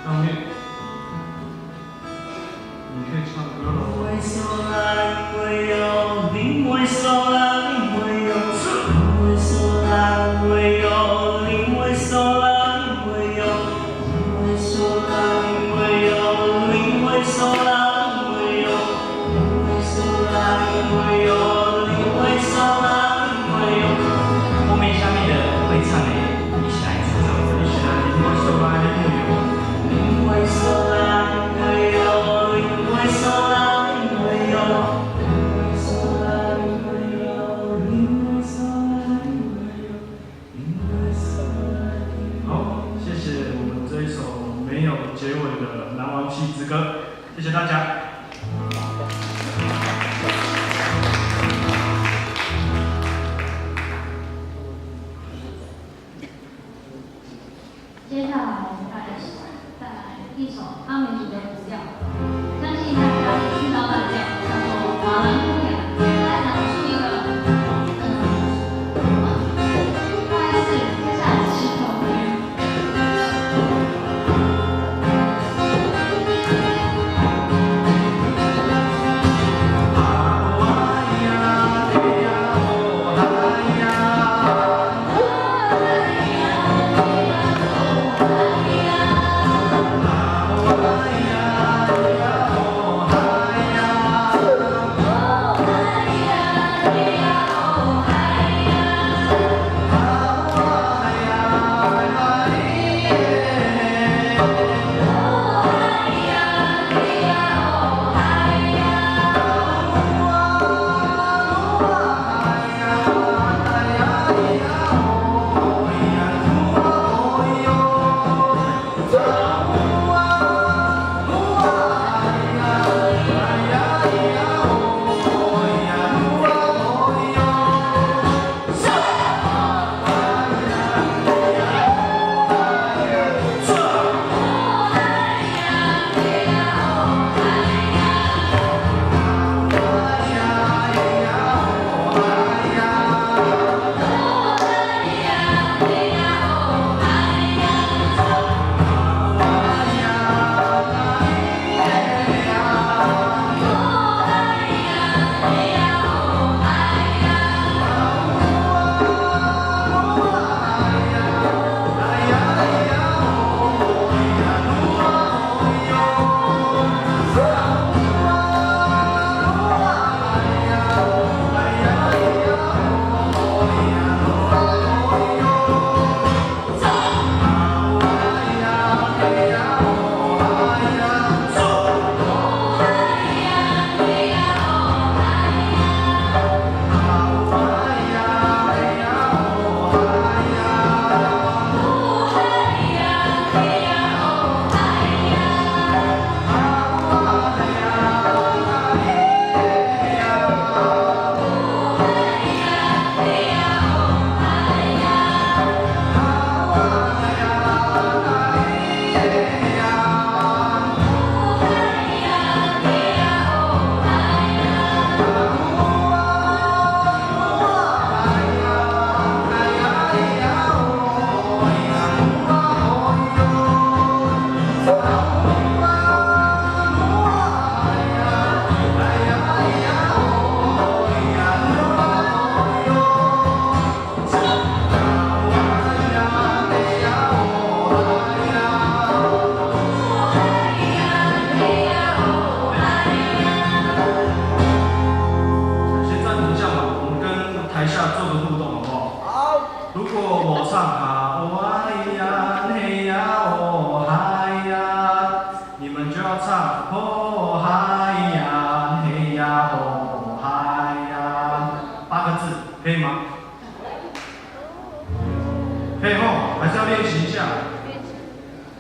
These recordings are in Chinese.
上面，你可以唱歌了。因为所来会有，因为所来会有，因为所来会有，因为所来会有，因为所来会有，因为所来会有，因为所来会有，因为所来会有。后面下面的会唱的，一起来唱，一起来，因为所来会有，因为所来会有，因为所来会有，因为所来会有，因为所来会有，因为所来会有。好，谢谢我们这一首没有结尾的南王戏之歌，谢谢大家。接下来我们再来一首阿美族的古调，相信大家也知道的调，叫做《马兰姑娘》，来讲述一个大概是接下来石头人。可以吗？可以吼，还是要练习一下？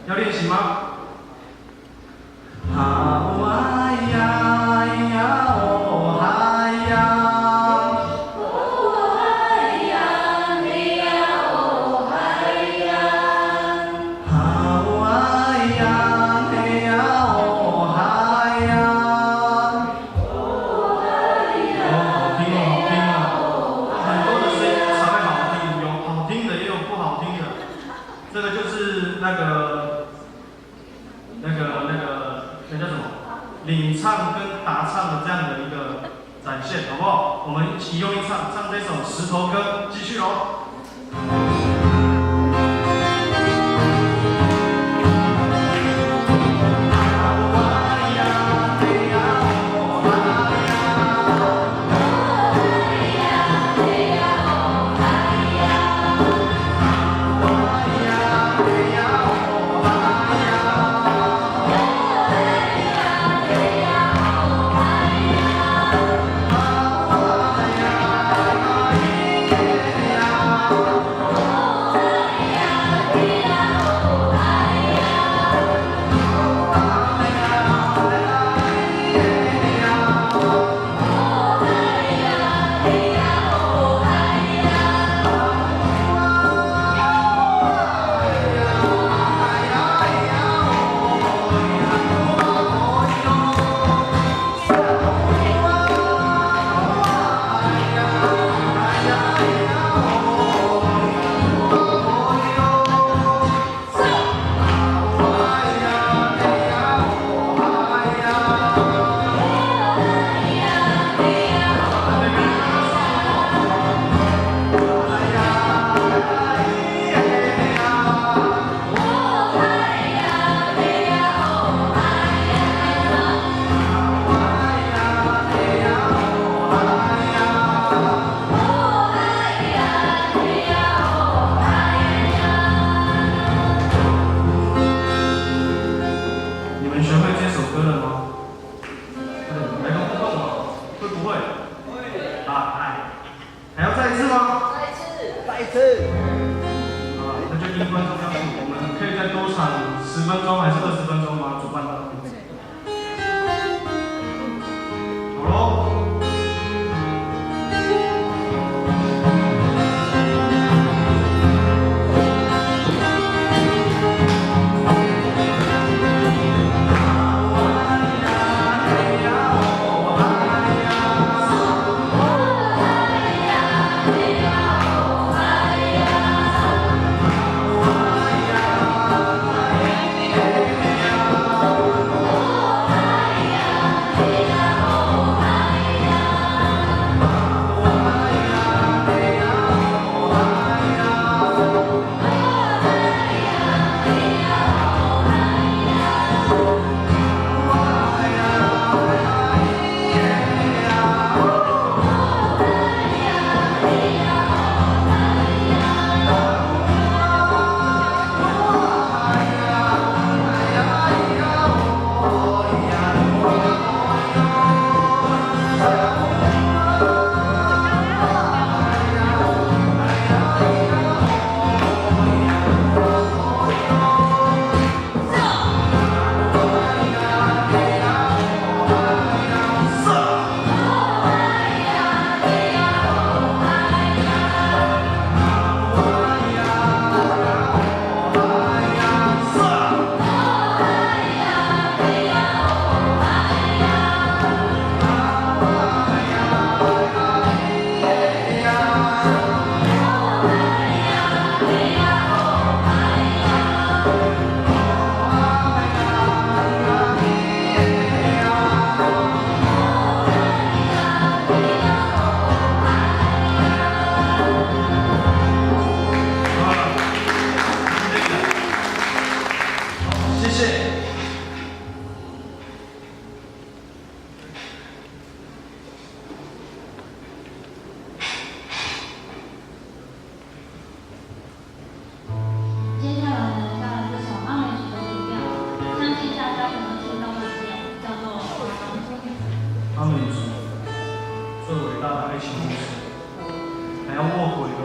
要练习吗？哈哇呀呀哦哈呀，哦嗨呀嘿呀哦嗨呀，哈哇呀嘿呀哦哈呀。哦嗨呀好听哦，好听哦。哦很多的声音才会好听，有好听的也有不好听的。这个就是那个那叫什么？领唱跟答唱的这样的一个展现，好不好？我们一起用力唱这首《石头歌》，继续喽。10分钟还是20分钟吗？主办单位。好喽。阿美族最伟大的爱情故事，还要卧轨哦。